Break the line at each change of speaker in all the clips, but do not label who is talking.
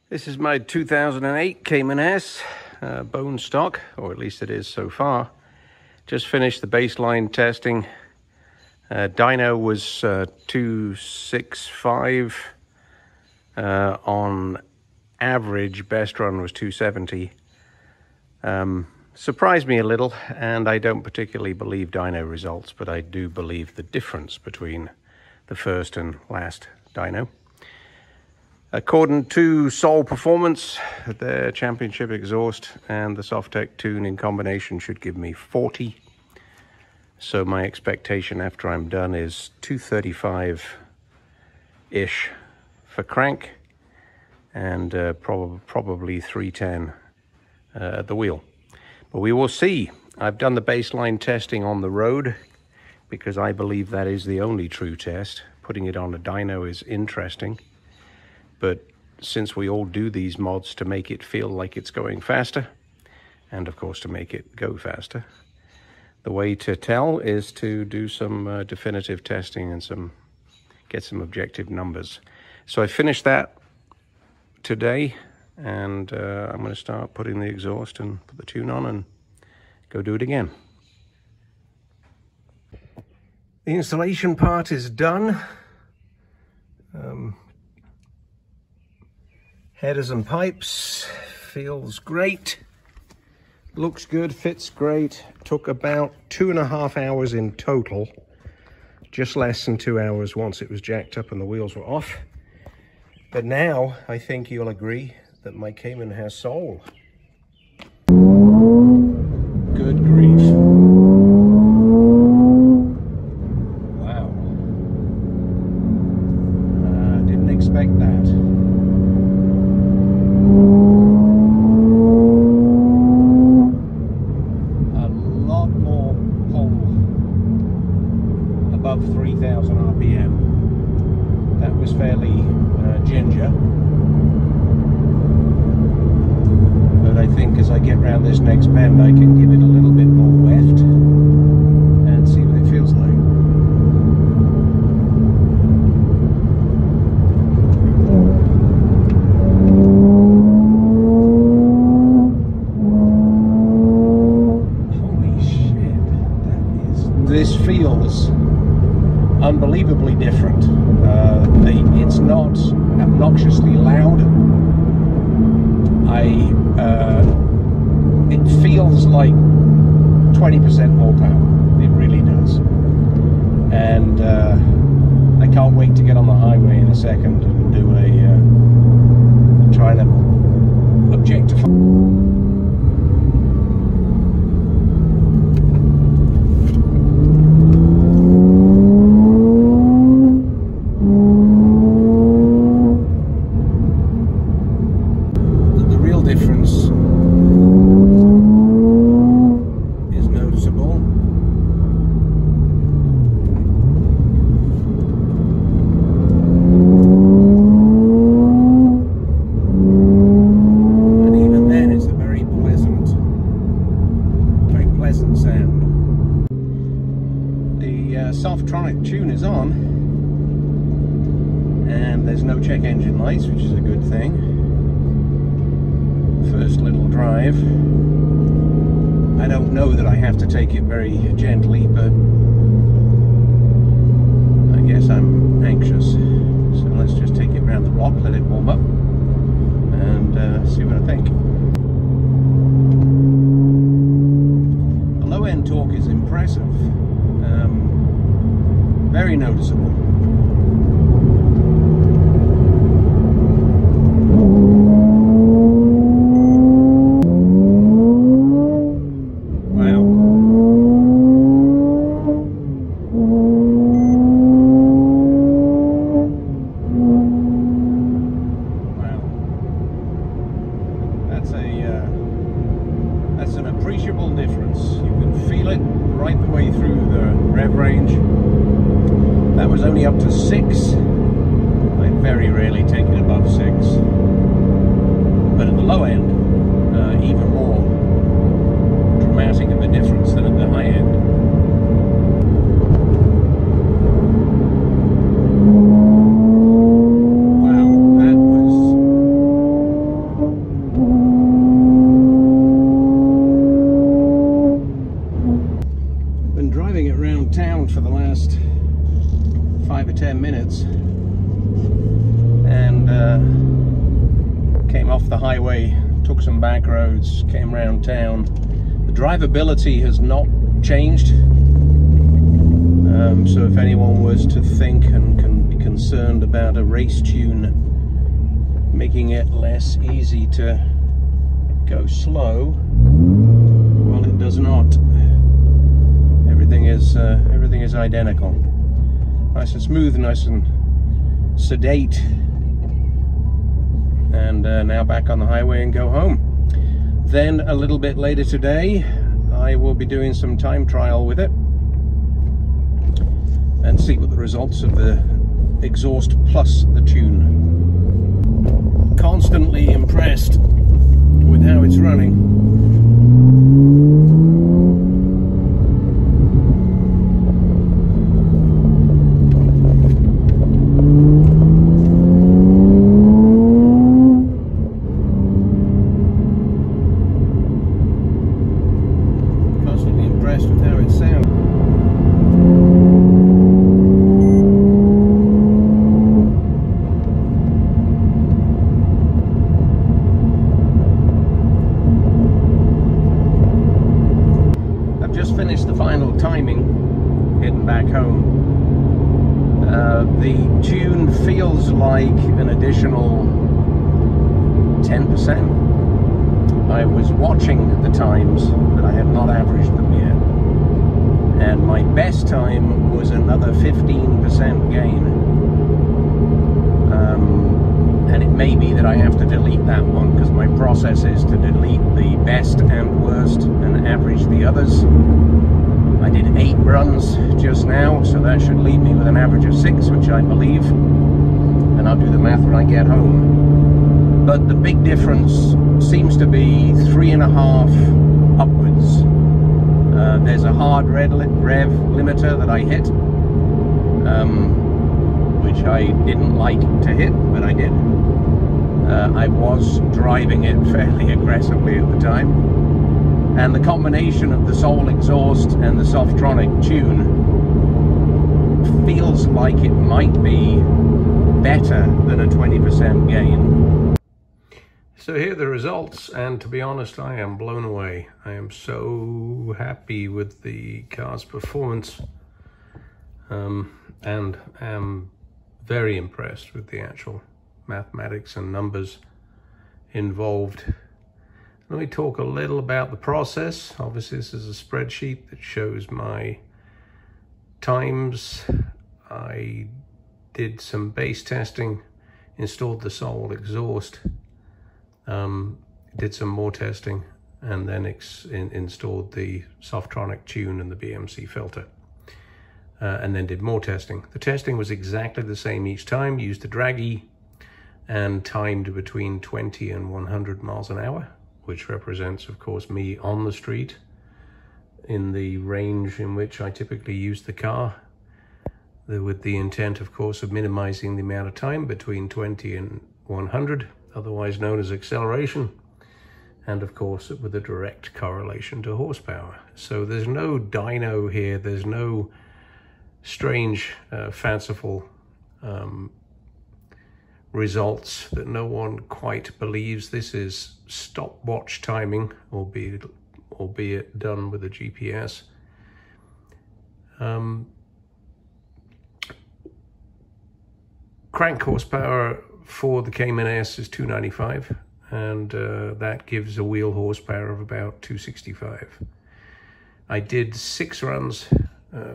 This is my 2008 Cayman S, bone stock, or at least it is so far. Just finished the baseline testing. Dyno was 265. On average, best run was 270. Surprised me a little, and I don't particularly believe dyno results, but I do believe the difference between the first and last dyno. According to Sol Performance, their championship exhaust and the Softec tune in combination should give me 40. So my expectation after I'm done is 235-ish for crank and probably 310 at the wheel. But we will see. I've done the baseline testing on the road because I believe that is the only true test. Putting it on a dyno is interesting. But since we all do these mods to make it feel like it's going faster, and of course to make it go faster, the way to tell is to do some definitive testing and get some objective numbers. So I finished that today, and I'm going to start putting the exhaust and put the tune on and go do it again. The installation part is done. Headers and pipes, feels great, looks good, fits great. Took about 2.5 hours in total, just less than 2 hours once it was jacked up and the wheels were off. But now I think you'll agree that my Cayman has soul. Good grief. Wow. Didn't expect that. Above 3,000 RPM. That was fairly ginger, but I think as I get round this next bend I can give it a little bit more weft and see what it feels like. Holy shit, this feels unbelievably different. It's not obnoxiously loud. It feels like 20% more power. It really does. And I can't wait to get on the highway in a second and do try to objectify. Softronic tune is on, and there's no check engine lights, which is a good thing. First little drive. I don't know that I have to take it very gently, but I guess I'm anxious. So let's just take it around the block, let it warm up, and see what I think. The low end torque is impressive. Very noticeable. Wow. Wow. That's an appreciable difference. You can feel it right the way through the rev range. That was only up to 6. I very rarely take it above 6. But at the low end, even more dramatic of a difference than at the high end. Wow, that was came off the highway, took some back roads, came around town. The drivability has not changed. So if anyone was to think and can be concerned about a race tune making it less easy to go slow, well, it does not. Everything is identical. Nice and smooth, nice and sedate. And now back on the highway and go home. Then a little bit later today, I will be doing some time trial with it and see what the results of the exhaust plus the tune. Constantly impressed with how it's running. Finished the final timing, heading back home. The tune feels like an additional 10%. I was watching the times, but I have not averaged them yet. And my best time was another 15% gain. And it may be that I have to delete that one, because my process is to delete the best and worst and average the others. I did 8 runs just now, so that should leave me with an average of 6, which I believe, and I'll do the math when I get home. But the big difference seems to be 3.5 upwards. There's a hard rev limiter that I hit, which I didn't like to hit, but I did. I was driving it fairly aggressively at the time, and the combination of the Soul exhaust and the Softronic tune feels like it might be better than a 20% gain. So here are the results, and to be honest, I am blown away. I am so happy with the car's performance, and am very impressed with the actual mathematics and numbers involved. Let me talk a little about the process. Obviously, this is a spreadsheet that shows my times. I did some base testing, installed the Soul exhaust, did some more testing, and then installed the Softronic tune and the BMC filter. And then did more testing. The testing was exactly the same each time, used the Draggy and timed between 20 and 100 miles an hour, which represents, of course, me on the street in the range in which I typically use the car, with the intent, of course, of minimizing the amount of time between 20 and 100, otherwise known as acceleration, and of course with a direct correlation to horsepower. So there's no dyno here, there's no strange, fanciful results that no one quite believes. This is stopwatch timing, albeit done with a GPS. Crank horsepower for the Cayman S is 295, and that gives a wheel horsepower of about 265. I did 6 runs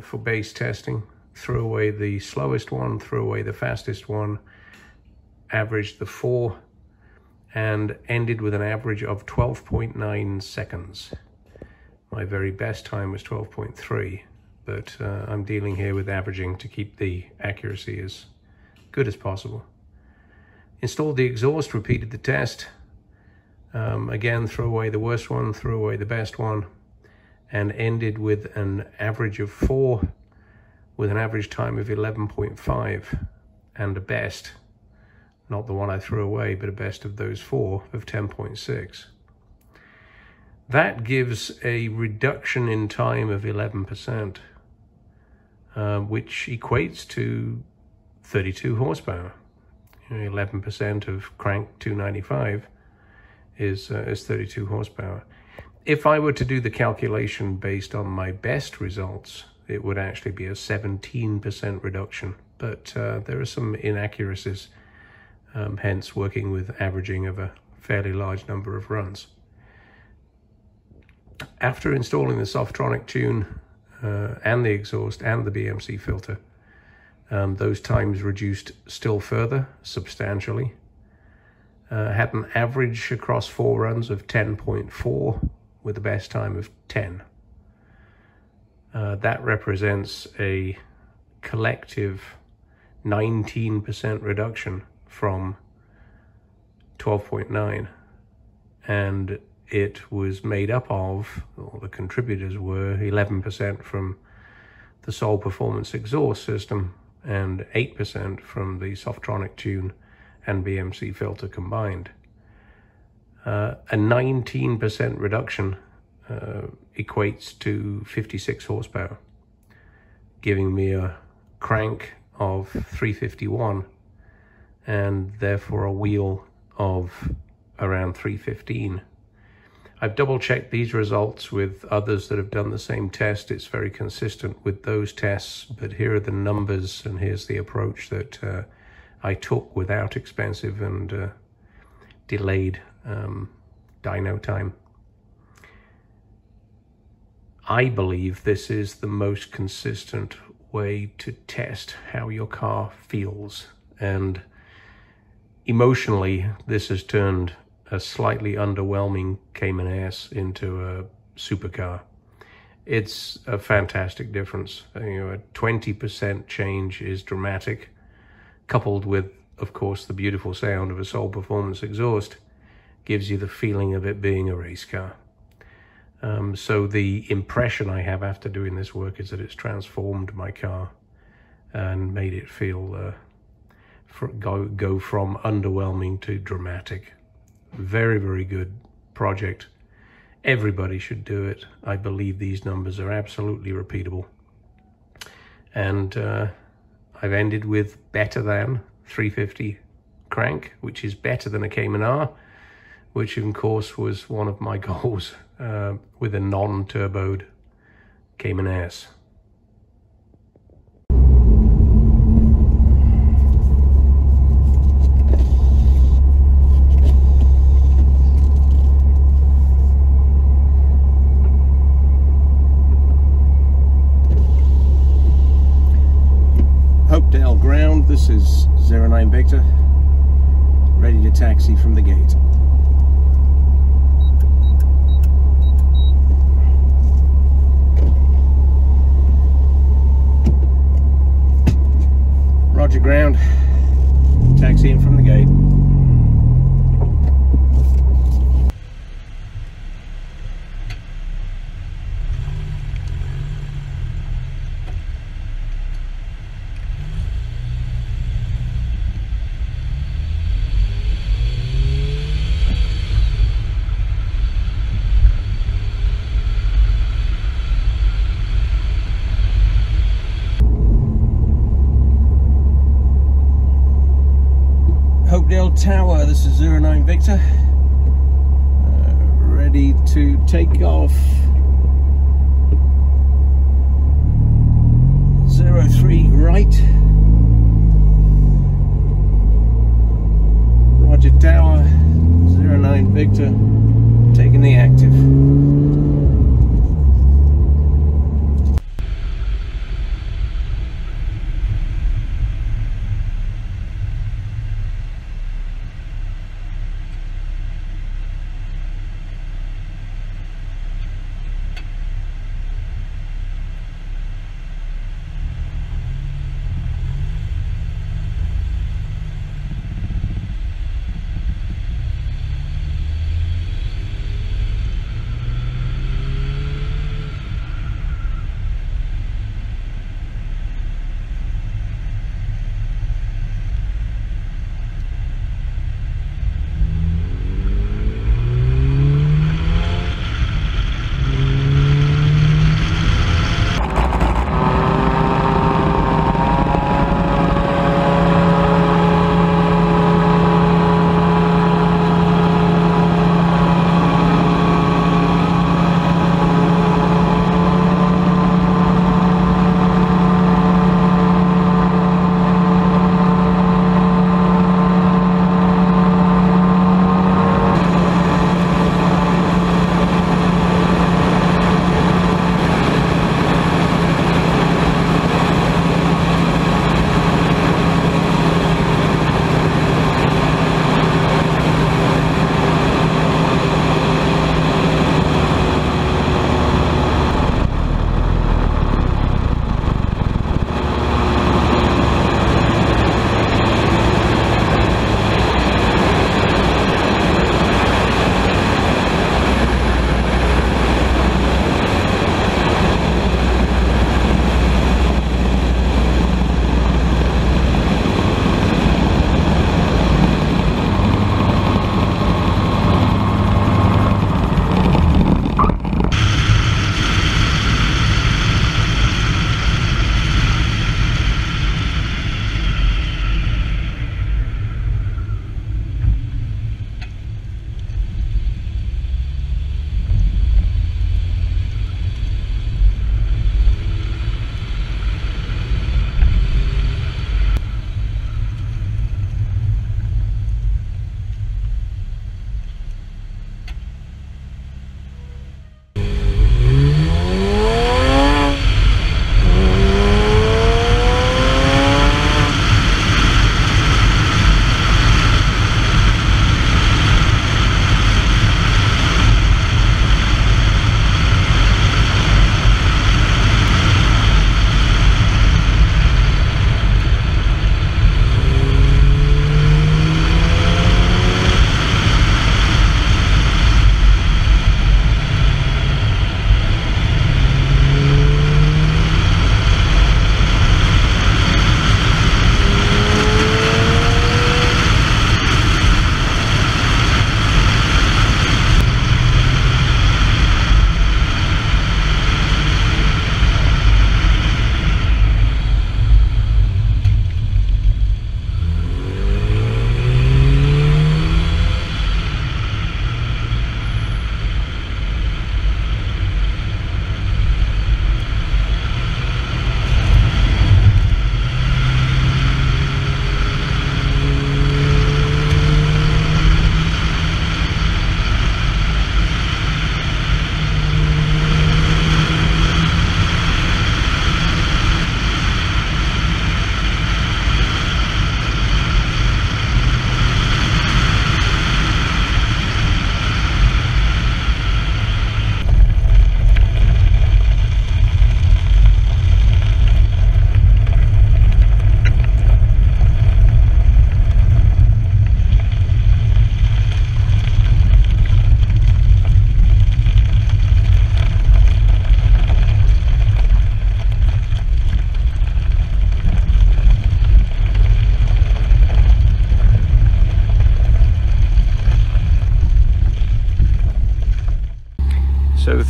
for base testing, threw away the slowest one, threw away the fastest one, averaged the 4, and ended with an average of 12.9 seconds. My very best time was 12.3, but I'm dealing here with averaging to keep the accuracy as good as possible. Installed the exhaust, repeated the test. Again, threw away the worst one, threw away the best one, and ended with an average of 4, with an average time of 11.5, and a best, not the one I threw away, but a best of those 4 of 10.6. That gives a reduction in time of 11%, which equates to 32 horsepower. 11% of crank 295 is 32 horsepower. If I were to do the calculation based on my best results, it would actually be a 17% reduction. But there are some inaccuracies, hence working with averaging of a fairly large number of runs. After installing the Softronic tune and the exhaust and the BMC filter, those times reduced still further, substantially. Had an average across 4 runs of 10.4 with the best time of 10. That represents a collective 19% reduction from 12.9, and it was made up of, or the contributors were, 11% from the Sol Performance exhaust system and 8% from the Softronic tune and BMC filter combined. A 19% reduction equates to 56 horsepower, giving me a crank of 351 and therefore a wheel of around 315. I've double-checked these results with others that have done the same test. It's very consistent with those tests, but here are the numbers and here's the approach that I took without expensive and delayed dyno time. I believe this is the most consistent way to test how your car feels, and emotionally this has turned a slightly underwhelming Cayman S into a supercar. It's a fantastic difference. You know, a 20% change is dramatic, coupled with, of course, the beautiful sound of a Sol Performance exhaust gives you the feeling of it being a race car. So the impression I have after doing this work is that it's transformed my car and made it feel go from underwhelming to dramatic. Very, very good project. Everybody should do it. I believe these numbers are absolutely repeatable. And I've ended with better than 350 crank, which is better than a Cayman R, which of course was one of my goals with a non-turboed Cayman S. Hopedale ground, this is 09 Victor, ready to taxi from the gate. Roger ground, taxiing from the gate. Hopedale Tower, this is 09 Victor, ready to take off. 03 right, Roger Tower, 09 Victor, taking the active.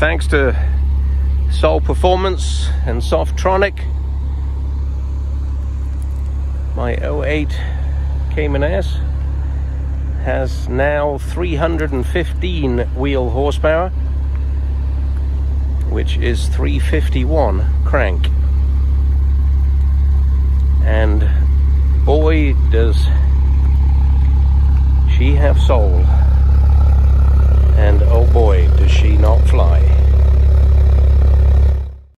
thanks to Soul Performance and Softronic, my 08 Cayman S has now 315 wheel horsepower, which is 351 crank. And boy, does she have soul.